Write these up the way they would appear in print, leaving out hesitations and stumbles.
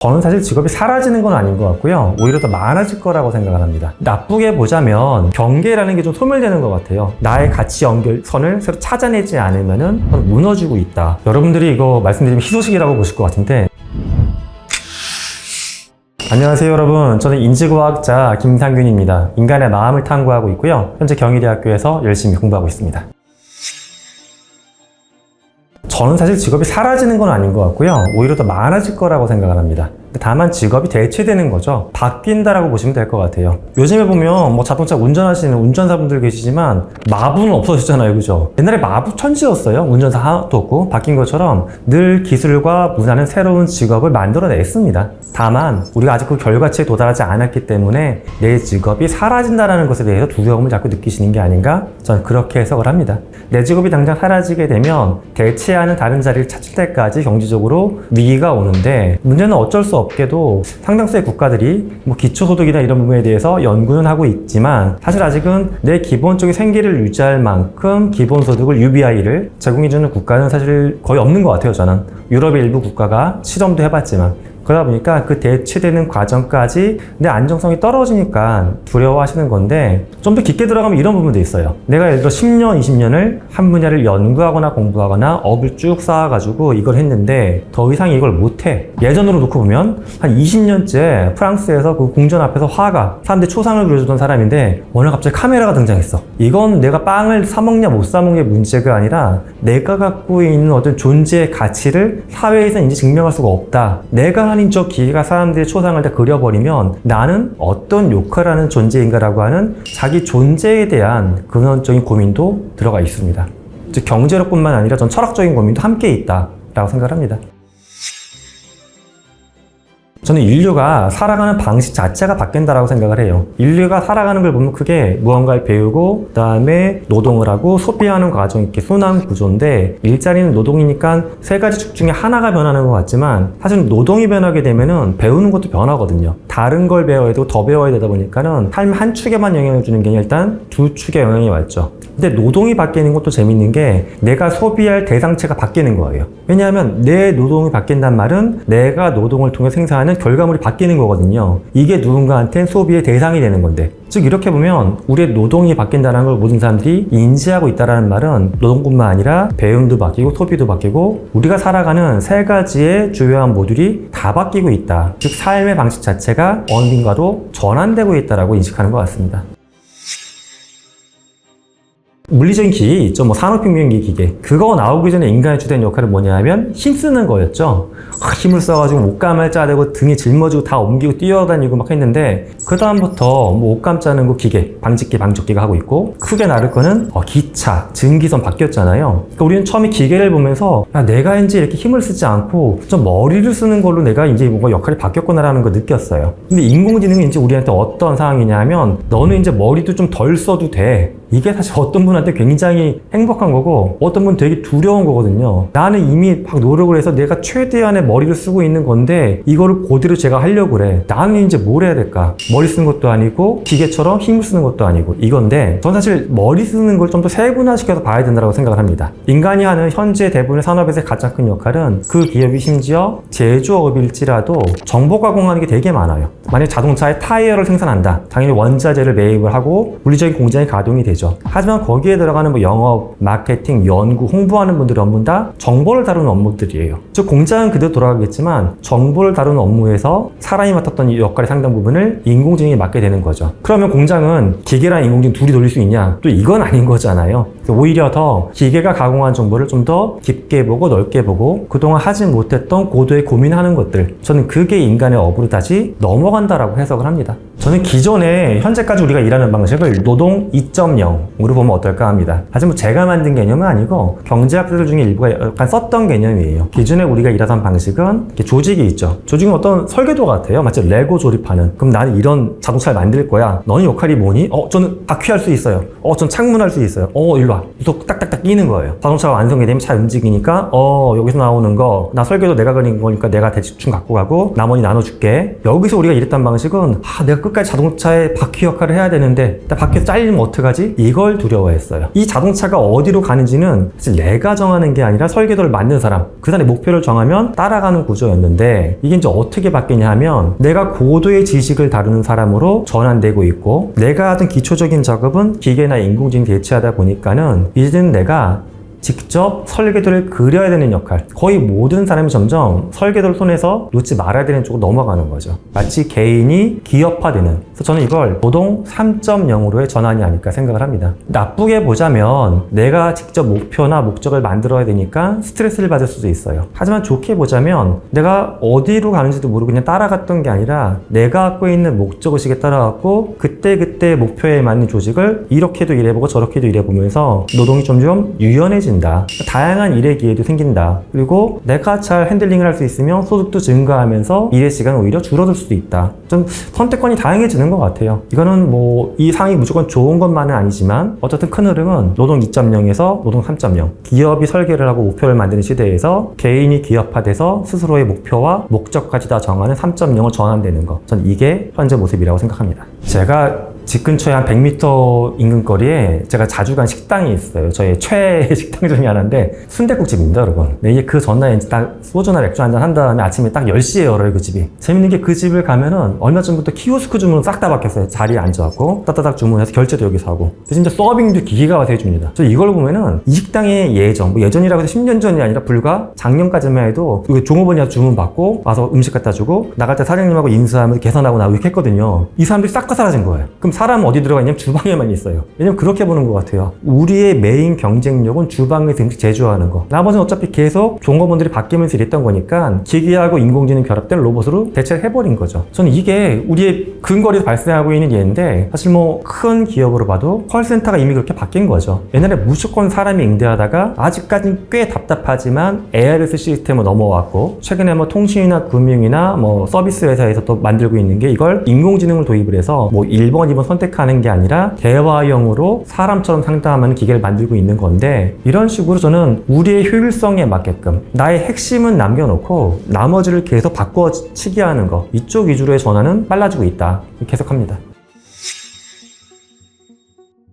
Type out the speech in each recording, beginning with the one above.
저는 사실 직업이 사라지는 건 아닌 것 같고요. 오히려 더 많아질 거라고 생각을 합니다. 나쁘게 보자면 경계라는 게 좀 소멸되는 것 같아요. 나의 가치 연결선을 새로 찾아내지 않으면은 무너지고 있다. 여러분들이 이거 말씀드리면 희소식이라고 보실 것 같은데, 안녕하세요 여러분, 저는 인지과학자 김상균입니다. 인간의 마음을 탐구하고 있고요. 현재 경희대학교에서 열심히 공부하고 있습니다. 저는 사실 직업이 사라지는 건 아닌 것 같고요. 오히려 더 많아질 거라고 생각을 합니다. 다만 직업이 대체되는 거죠. 바뀐다라고 보시면 될 것 같아요. 요즘에 보면 자동차 운전하시는 운전사분들 계시지만 마부는 없어졌잖아요, 그죠? 옛날에 마부 천지였어요. 운전사 하나도 없고. 바뀐 것처럼 늘 기술과 문화는 새로운 직업을 만들어냈습니다. 다만 우리가 아직 그 결과치에 도달하지 않았기 때문에 내 직업이 사라진다는 것에 대해서 두려움을 자꾸 느끼시는 게 아닌가? 저는 그렇게 해석을 합니다. 내 직업이 당장 사라지게 되면 대체하는 다른 자리를 찾을 때까지 경제적으로 위기가 오는데, 문제는 어쩔 수 없게도 상당수의 국가들이 기초소득이나 이런 부분에 대해서 연구는 하고 있지만, 사실 아직은 내 기본적인 생계를 유지할 만큼 기본소득을 UBI를 제공해주는 국가는 사실 거의 없는 것 같아요. 저는 유럽의 일부 국가가 실험도 해봤지만, 그러다 보니까 그 대체되는 과정까지 내 안정성이 떨어지니까 두려워하시는 건데, 좀 더 깊게 들어가면 이런 부분도 있어요. 내가 예를 들어 10년, 20년을 한 분야를 연구하거나 공부하거나 업을 쭉 쌓아가지고 이걸 했는데 더 이상 이걸 못해. 예전으로 놓고 보면 한 20년째 프랑스에서 그 궁전 앞에서 화가, 사람들이 초상을 그려주던 사람인데 오늘 갑자기 카메라가 등장했어. 이건 내가 빵을 사먹냐 못 사먹냐의 문제가 아니라 내가 갖고 있는 어떤 존재의 가치를 사회에서 이제 증명할 수가 없다. 내가 하는 저 기계가 사람들의 초상을 다 그려버리면 나는 어떤 역할을 하는 존재인가라고 하는 자기 존재에 대한 근원적인 고민도 들어가 있습니다. 즉 경제력뿐만 아니라 전 철학적인 고민도 함께 있다라고 생각을 합니다. 저는 인류가 살아가는 방식 자체가 바뀐다라고 생각을 해요. 인류가 살아가는 걸 보면 크게 무언가를 배우고 그 다음에 노동을 하고 소비하는 과정이 이렇게 순환 구조인데, 일자리는 노동이니까 세 가지 축 중에 하나가 변하는 것 같지만 사실 노동이 변하게 되면은 배우는 것도 변하거든요. 다른 걸 배워야 되고 더 배워야 되다 보니까는 삶 한 축에만 영향을 주는 게 아니라 일단 두 축에 영향이 왔죠. 근데 노동이 바뀌는 것도 재밌는 게 내가 소비할 대상체가 바뀌는 거예요. 왜냐하면 내 노동이 바뀐단 말은 내가 노동을 통해 생산하는 결과물이 바뀌는 거거든요. 이게 누군가한테 소비의 대상이 되는 건데, 즉 이렇게 보면 우리의 노동이 바뀐다는 걸 모든 사람들이 인지하고 있다는 말은 노동뿐만 아니라 배움도 바뀌고 소비도 바뀌고 우리가 살아가는 세 가지의 주요한 모듈이 다 바뀌고 있다. 즉 삶의 방식 자체가 어딘가로 전환되고 있다고 인식하는 것 같습니다. 물리적인 기계 있죠. 산업혁명기 기계. 그거 나오기 전에 인간의 주된 역할은 뭐냐면 힘쓰는 거였죠. 힘을 써가지고 옷감을 짜대고 등에 짊어지고 다 옮기고 뛰어다니고 막 했는데, 그 다음부터 옷감 짜는 거 기계, 방직기, 방적기가 하고 있고, 크게 나를 거는 기차, 증기선 바뀌었잖아요. 그러니까 우리는 처음에 기계를 보면서 내가 이제 이렇게 힘을 쓰지 않고 좀 머리를 쓰는 걸로 내가 이제 뭔가 역할이 바뀌었구나라는 걸 느꼈어요. 근데 인공지능이 이제 우리한테 어떤 상황이냐면, 너는 이제 머리도 좀 덜 써도 돼. 이게 사실 어떤 분한테 굉장히 행복한 거고 어떤 분은 되게 두려운 거거든요. 나는 이미 막 노력을 해서 내가 최대한의 머리를 쓰고 있는 건데 이거를 그대로 제가 하려고 그래. 나는 이제 뭘 해야 될까? 머리 쓰는 것도 아니고 기계처럼 힘을 쓰는 것도 아니고 이건데, 전 사실 머리 쓰는 걸 좀 더 세분화시켜서 봐야 된다고 생각을 합니다. 인간이 하는 현재 대부분의 산업에서의 가장 큰 역할은, 그 기업이 심지어 제조업일지라도 정보 가공하는 게 되게 많아요. 만약 자동차의 타이어를 생산한다. 당연히 원자재를 매입을 하고 물리적인 공장이 가동이 되죠. 하지만 거기에 들어가는 영업, 마케팅, 연구, 홍보하는 분들의 업무는 다 정보를 다루는 업무들이에요. 즉 공장은 그대로 돌아가겠지만 정보를 다루는 업무에서 사람이 맡았던 이 역할의 상당 부분을 인공지능이 맡게 되는 거죠. 그러면 공장은 기계랑 인공지능 둘이 돌릴 수 있냐? 또 이건 아닌 거잖아요. 오히려 더 기계가 가공한 정보를 좀 더 깊게 보고 넓게 보고 그동안 하지 못했던 고도의 고민하는 것들, 저는 그게 인간의 업으로 다시 넘어간다라고 해석을 합니다. 저는 기존에 현재까지 우리가 일하는 방식을 노동 2.0으로 보면 어떨까 합니다. 하지만 제가 만든 개념은 아니고 경제학자들 중에 일부가 약간 썼던 개념이에요. 기존에 우리가 일하던 방식은 이렇게 조직이 있죠. 조직은 어떤 설계도 같아요. 마치 레고 조립하는. 그럼 나는 이런 자동차를 만들 거야. 너는 역할이 뭐니? 저는 바퀴 할 수 있어요. 전 창문 할 수 있어요. 일로 와. 좋아. 또 딱딱딱 끼는 거예요. 자동차가 완성이 되면 잘 움직이니까 여기서 나오는 거 나 설계도 내가 그린 거니까 내가 대충 갖고 가고 나머지 나눠줄게. 여기서 우리가 이랬던 방식은 내가 끝까지 자동차의 바퀴 역할을 해야 되는데 나 바퀴에서 잘리면 어떡하지? 이걸 두려워했어요. 이 자동차가 어디로 가는지는 사실 내가 정하는 게 아니라 설계도를 만든 사람, 그 사람의 목표를 정하면 따라가는 구조였는데 이게 이제 어떻게 바뀌냐 하면 내가 고도의 지식을 다루는 사람으로 전환되고 있고 내가 하던 기초적인 작업은 기계나 인공지능이 대체하다 보니까는 이제는 내가 직접 설계도를 그려야 되는 역할, 거의 모든 사람이 점점 설계도를 손에서 놓지 말아야 되는 쪽으로 넘어가는 거죠. 마치 개인이 기업화되는. 그래서 저는 이걸 노동 3.0으로의 전환이 아닐까 생각을 합니다. 나쁘게 보자면 내가 직접 목표나 목적을 만들어야 되니까 스트레스를 받을 수도 있어요. 하지만 좋게 보자면 내가 어디로 가는지도 모르고 그냥 따라갔던 게 아니라 내가 갖고 있는 목적의식에 따라갔고 그때 목표에 맞는 조직을 이렇게도 일해보고 저렇게도 일해보면서 노동이 점점 유연해진다. 다양한 일의 기회도 생긴다. 그리고 내가 잘 핸들링을 할 수 있으면 소득도 증가하면서 일의 시간은 오히려 줄어들 수도 있다. 좀 선택권이 다양해지는 것 같아요. 이거는 뭐 이 상이 무조건 좋은 것만은 아니지만 어쨌든 큰 흐름은 노동 2.0에서 노동 3.0. 기업이 설계를 하고 목표를 만드는 시대에서 개인이 기업화돼서 스스로의 목표와 목적까지 다 정하는 3.0을 전환되는 것. 전 이게 현재 모습이라고 생각합니다. 제가 집 근처에 한 100m 인근 거리에 제가 자주 간 식당이 있어요. 저의 최애 식당 중에 하나인데 순댓국집입니다, 여러분. 네, 이게 그 전날에 이제 딱 소주나 맥주 한잔 한 다음에 아침에 딱 10시에 열어요, 그 집이. 재밌는 게 그 집을 가면은 얼마 전부터 키오스크 주문을 싹 다 바뀌었어요. 자리에 앉아갖고 따따닥 주문해서 결제도 여기서 하고. 진짜 서빙도 기계가 와서 해줍니다. 저 이걸 보면은 이 식당의 예전, 뭐 예전이라고 해서 10년 전이 아니라 불과 작년까지만 해도 종업원이 와서 주문 받고 와서 음식 갖다 주고 나갈 때 사장님하고 인사하면서 계산하고 나오고 이렇게 했거든요. 이 사람들이 싹 다 사라진 거예요. 그럼 사람은 어디 들어가 있냐면 주방에만 있어요. 왜냐면 그렇게 보는 것 같아요. 우리의 메인 경쟁력은 주방에서 음식 제조하는 거. 나머지는 어차피 계속 종업원들이 바뀌면서 이랬던 거니까 기계하고 인공지능 결합된 로봇으로 대체를 해버린 거죠. 저는 이게 우리의 근거리에서 발생하고 있는 예인데 사실 뭐 큰 기업으로 봐도 콜센터가 이미 그렇게 바뀐 거죠. 옛날에 무조건 사람이 응대하다가 아직까지는 꽤 답답하지만 ARS 시스템으로 넘어왔고 최근에 뭐 통신이나 금융이나 뭐 서비스 회사에서 또 만들고 있는 게 이걸 인공지능을 도입을 해서 뭐 1번, 2번 선택하는 게 아니라 대화형으로 사람처럼 상담하는 기계를 만들고 있는 건데 이런 식으로 저는 우리의 효율성에 맞게끔 나의 핵심은 남겨놓고 나머지를 계속 바꿔치기 하는 거 이쪽 위주로의 전환은 빨라지고 있다. 계속 합니다.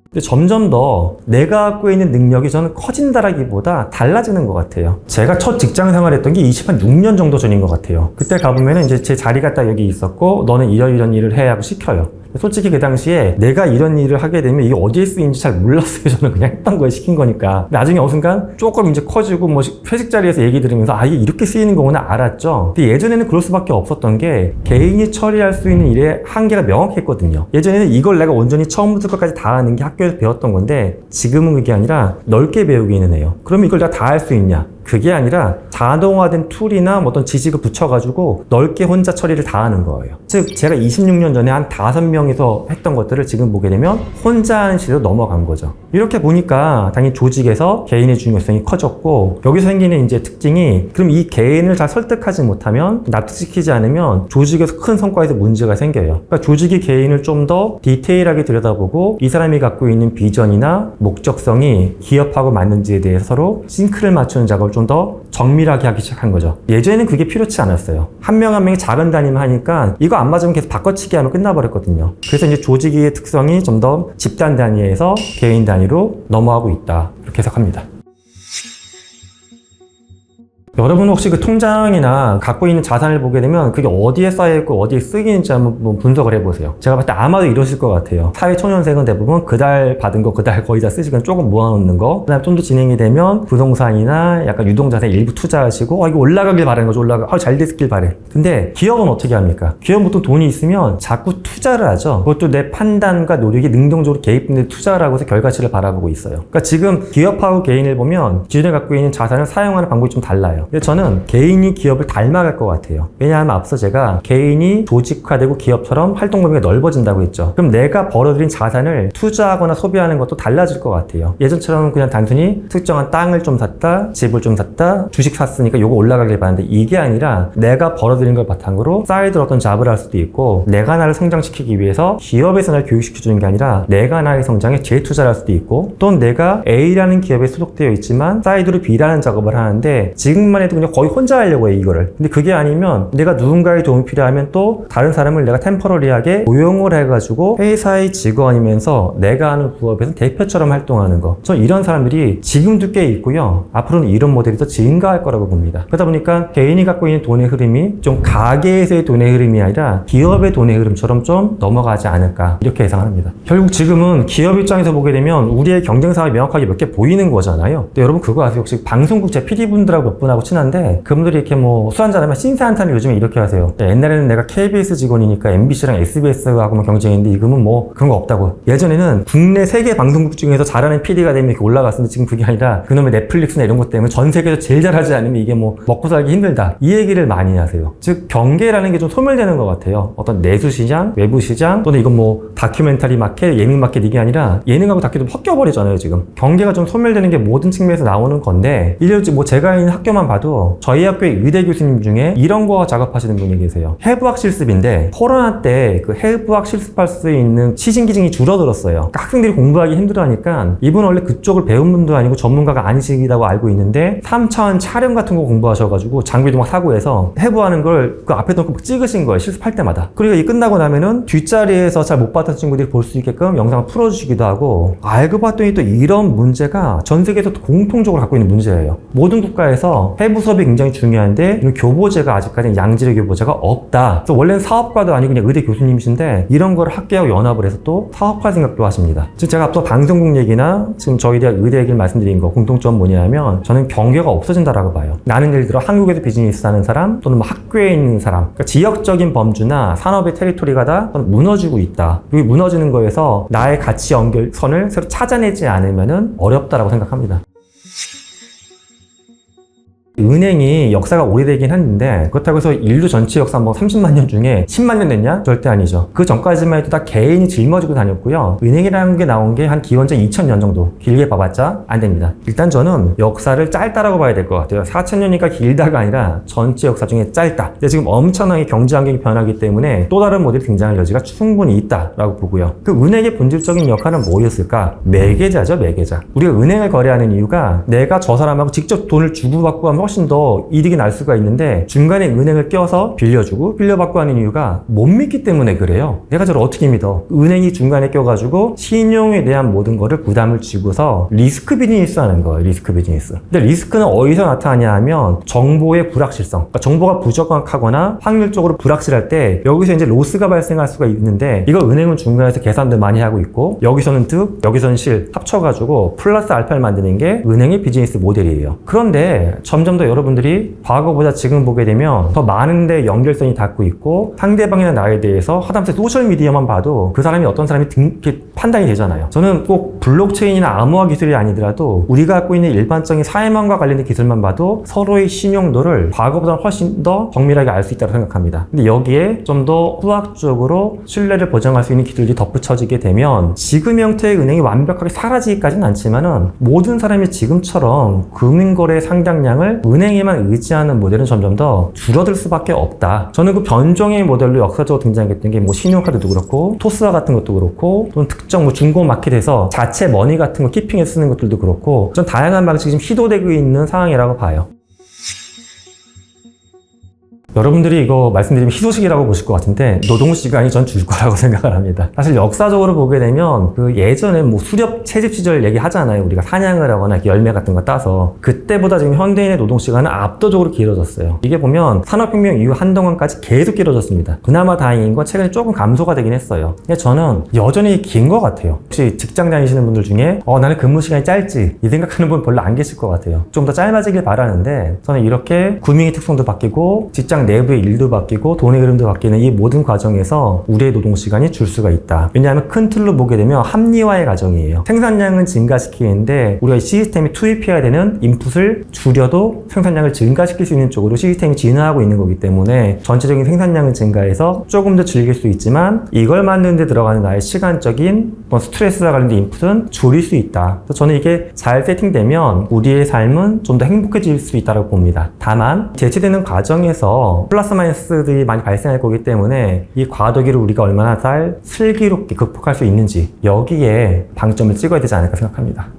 근데 점점 더 내가 갖고 있는 능력이 저는 커진다라기보다 달라지는 것 같아요. 제가 첫 직장 생활했던 게 26년 정도 전인 것 같아요. 그때 가보면은 이제 제 자리가 딱 여기 있었고 너는 이런 일을 해 하고 시켜요. 솔직히 그 당시에 내가 이런 일을 하게 되면 이게 어디에 쓰이는지 잘 몰랐어요. 저는 그냥 했던 거에 시킨 거니까. 나중에 어느 순간 조금 이제 커지고 뭐 회식 자리에서 얘기 들으면서 이게 이렇게 쓰이는 거구나 알았죠. 근데 예전에는 그럴 수밖에 없었던 게 개인이 처리할 수 있는 일의 한계가 명확했거든요. 예전에는 이걸 내가 온전히 처음부터 끝까지 다 하는 게 학교에서 배웠던 건데 지금은 그게 아니라 넓게 배우기는 해요. 그러면 이걸 내가 다 할 수 있냐? 그게 아니라 자동화된 툴이나 뭐 어떤 지식을 붙여가지고 넓게 혼자 처리를 다 하는 거예요. 즉 제가 26년 전에 한 5명이서 했던 것들을 지금 보게 되면 혼자 하는 시대로 넘어간 거죠. 이렇게 보니까 당연히 조직에서 개인의 중요성이 커졌고 여기서 생기는 이제 특징이 그럼 이 개인을 잘 설득하지 못하면 납득시키지 않으면 조직에서 큰 성과에서 문제가 생겨요. 그러니까 조직이 개인을 좀 더 디테일하게 들여다보고 이 사람이 갖고 있는 비전이나 목적성이 기업하고 맞는지에 대해서 서로 싱크를 맞추는 작업을 좀 더 정밀하게 하기 시작한 거죠. 예전에는 그게 필요치 않았어요. 한 명 한 명이 작은 단위만 하니까 이거 안 맞으면 계속 바꿔치기 하면 끝나버렸거든요. 그래서 이제 조직의 특성이 좀 더 집단 단위에서 개인 단위로 넘어가고 있다. 이렇게 해석합니다. 여러분 혹시 그 통장이나 갖고 있는 자산을 보게 되면 그게 어디에 쌓여있고 어디에 쓰이는지 한번 분석을 해보세요. 제가 봤을 때 아마도 이러실 것 같아요. 사회초년생은 대부분 그달 받은 거 그달 거의 다 쓰시고 조금 모아놓는 거. 그 다음에 좀 더 진행이 되면 부동산이나 약간 유동자산 일부 투자하시고 이거 올라가길 바라는 거죠. 잘 됐길 바래. 근데 기업은 어떻게 합니까? 기업은 보통 돈이 있으면 자꾸 투자를 하죠. 그것도 내 판단과 노력이 능동적으로 개입된 투자를 하고서 결과치를 바라보고 있어요. 그러니까 지금 기업하고 개인을 보면 기존에 갖고 있는 자산을 사용하는 방법이 좀 달라요. 근데 저는 개인이 기업을 닮아갈 것 같아요. 왜냐하면 앞서 제가 개인이 조직화되고 기업처럼 활동 범위가 넓어진다고 했죠. 그럼 내가 벌어들인 자산을 투자하거나 소비하는 것도 달라질 것 같아요. 예전처럼 그냥 단순히 특정한 땅을 좀 샀다, 집을 좀 샀다, 주식 샀으니까 요거 올라가길 바라는데 이게 아니라 내가 벌어들인 걸 바탕으로 사이드로 어떤 잡을 할 수도 있고, 내가 나를 성장시키기 위해서 기업에서 나를 교육시켜주는 게 아니라 내가 나의 성장에 재투자를 할 수도 있고, 또는 내가 A라는 기업에 소속되어 있지만 사이드로 B라는 작업을 하는데 지금만 해도 그냥 거의 혼자 하려고 해 이거를. 근데 그게 아니면 내가 누군가의 도움이 필요하면 또 다른 사람을 내가 템퍼러리하게 고용을 해가지고 회사의 직원이면서 내가 하는 부업에서 대표처럼 활동하는 거. 저 이런 사람들이 지금도 꽤 있고요. 앞으로는 이런 모델이 더 증가할 거라고 봅니다. 그러다 보니까 개인이 갖고 있는 돈의 흐름이 좀 가게에서의 돈의 흐름이 아니라 기업의 돈의 흐름처럼 좀 넘어가지 않을까, 이렇게 예상합니다. 결국 지금은 기업 입장에서 보게 되면 우리의 경쟁사가 명확하게 몇 개 보이는 거잖아요. 근데 여러분 그거 아세요? 혹시 방송국 제 PD분들하고 몇 분하고 친한데 그분들이 이렇게 뭐 술 한잔하면 신세한탄을 요즘에 이렇게 하세요. 옛날에는 내가 KBS 직원이니까 MBC랑 SBS하고만 경쟁했는데 지금은 뭐 그런 거 없다고. 예전에는 국내 세계 방송국 중에서 잘하는 PD가 되면 이렇게 올라갔었는데 지금 그게 아니라 그놈의 넷플릭스나 이런 것 때문에 전 세계에서 제일 잘하지 않으면 이게 뭐 먹고 살기 힘들다, 이 얘기를 많이 하세요. 즉 경계라는 게 좀 소멸되는 것 같아요. 어떤 내수 시장, 외부 시장, 또는 이건 뭐 다큐멘터리 마켓, 예능 마켓, 이게 아니라 예능하고 다큐도 섞여버리잖아요. 지금 경계가 좀 소멸되는 게 모든 측면에서 나오는 건데, 예를 들어 뭐 제가 있는 학교만 봐도 저희 학교의 의대 교수님 중에 이런 거 작업하시는 분이 계세요. 해부학 실습인데 코로나 때 그 해부학 실습할 수 있는 시신기증이 줄어들었어요. 그러니까 학생들이 공부하기 힘들어하니까, 이분 원래 그쪽을 배운 분도 아니고 전문가가 아니시다고 알고 있는데 3차원 촬영 같은 거 공부하셔가지고 장비도 막 사고 해서 해부하는 걸 그 앞에 놓고 막 찍으신 거예요. 실습할 때마다. 그리고 이 끝나고 나면은 뒷자리에서 잘 못 봤던 친구들이 볼 수 있게끔 영상을 풀어주시기도 하고, 알고 봤더니 또 이런 문제가 전 세계에서 공통적으로 갖고 있는 문제예요. 모든 국가에서 해부 수업이 굉장히 중요한데 이런 교보제가 아직까지 양질의 교보제가 없다. 그래서 원래는 사업가도 아니고 그냥 의대 교수님이신데 이런 걸 학계하고 연합을 해서 또 사업화 생각도 하십니다. 지금 제가 앞서 방송국 얘기나 지금 저희 대학 의대 얘기를 말씀드린 거 공통점 뭐냐면, 저는 경계가 없어진다라고 봐요. 나는 예를 들어 한국에서 비즈니스 하는 사람, 또는 뭐 학교에 있는 사람, 그러니까 지역적인 범주나 산업의 테리토리가 다 무너지고 있다. 여기 무너지는 거에서 나의 가치 연결선을 새로 찾아내지 않으면 어렵다라고 생각합니다. 은행이 역사가 오래되긴 했는데 그렇다고 해서 인류 전체 역사 뭐 30만 년 중에 10만 년 됐냐? 절대 아니죠. 그 전까지만 해도 다 개인이 짊어지고 다녔고요. 은행이라는 게 나온 게 한 기원전 2000년 정도, 길게 봐봤자 안 됩니다. 일단 저는 역사를 짧다라고 봐야 될 것 같아요. 4000년이니까 길다가 아니라 전체 역사 중에 짧다. 근데 지금 엄청나게 경제 환경이 변하기 때문에 또 다른 모델이 등장할 여지가 충분히 있다라고 보고요. 그 은행의 본질적인 역할은 뭐였을까? 매개자죠, 매개자. 우리가 은행을 거래하는 이유가 내가 저 사람하고 직접 돈을 주고받고 하면 훨씬 더 이득이 날 수가 있는데, 중간에 은행을 껴서 빌려주고 빌려받고 하는 이유가 못 믿기 때문에 그래요. 내가 저를 어떻게 믿어? 은행이 중간에 껴가지고 신용에 대한 모든 거를 부담을 지고서 리스크 비즈니스 하는 거예요. 리스크 비즈니스. 근데 리스크는 어디서 나타나냐 하면 정보의 불확실성. 그러니까 정보가 부정확하거나 확률적으로 불확실할 때 여기서 이제 로스가 발생할 수가 있는데, 이거 은행은 중간에서 계산도 많이 하고 있고, 여기서는 득, 여기서는 실 합쳐가지고 플러스 알파를 만드는 게 은행의 비즈니스 모델이에요. 그런데 점점 더 여러분들이 과거보다 지금 보게 되면 더 많은 데 연결성이 닿고 있고, 상대방이나 나에 대해서 하다못해 소셜미디어만 봐도 그 사람이 어떤 사람이 이렇게 판단이 되잖아요. 저는 꼭 블록체인이나 암호화 기술이 아니더라도 우리가 갖고 있는 일반적인 사회망과 관련된 기술만 봐도 서로의 신용도를 과거보다 훨씬 더 정밀하게 알 수 있다고 생각합니다. 근데 여기에 좀 더 수학적으로 신뢰를 보장할 수 있는 기술이 덧붙여지게 되면 지금 형태의 은행이 완벽하게 사라지기까지는 않지만은 모든 사람이 지금처럼 금융거래 상장량을 은행에만 의지하는 모델은 점점 더 줄어들 수밖에 없다. 저는 그 변종의 모델로 역사적으로 등장했던 게 뭐 신용카드도 그렇고 토스와 같은 것도 그렇고, 또는 특정 뭐 중고 마켓에서 자체 머니 같은 거 키핑해 쓰는 것들도 그렇고, 전 다양한 방식이 지금 시도되고 있는 상황이라고 봐요. 여러분들이 이거 말씀드리면 희소식이라고 보실 것 같은데 노동시간이 전 줄 거라고 생각을 합니다. 사실 역사적으로 보게 되면 그 예전에 뭐 수렵 채집 시절 얘기하잖아요. 우리가 사냥을 하거나 열매 같은 거 따서, 그때보다 지금 현대인의 노동시간은 압도적으로 길어졌어요. 이게 보면 산업혁명 이후 한동안까지 계속 길어졌습니다. 그나마 다행인 건 최근에 조금 감소가 되긴 했어요. 근데 저는 여전히 긴 것 같아요. 혹시 직장 다니시는 분들 중에 나는 근무 시간이 짧지 이 생각하는 분 별로 안 계실 것 같아요. 좀 더 짧아지길 바라는데, 저는 이렇게 금융의 특성도 바뀌고 직장 내부의 일도 바뀌고 돈의 흐름도 바뀌는 이 모든 과정에서 우리의 노동시간이 줄 수가 있다. 왜냐하면 큰 틀로 보게 되면 합리화의 과정이에요. 생산량은 증가시키는데 우리가 시스템이 투입해야 되는 인풋을 줄여도 생산량을 증가시킬 수 있는 쪽으로 시스템이 진화하고 있는 거기 때문에 전체적인 생산량은 증가해서 조금 더 즐길 수 있지만 이걸 만드는 데 들어가는 나의 시간적인 스트레스와 관련된 인풋은 줄일 수 있다. 그래서 저는 이게 잘 세팅되면 우리의 삶은 좀 더 행복해질 수 있다고 봅니다. 다만 대체되는 과정에서 플러스 마이너스들이 많이 발생할 거기 때문에 이 과도기를 우리가 얼마나 잘 슬기롭게 극복할 수 있는지 여기에 방점을 찍어야 되지 않을까 생각합니다.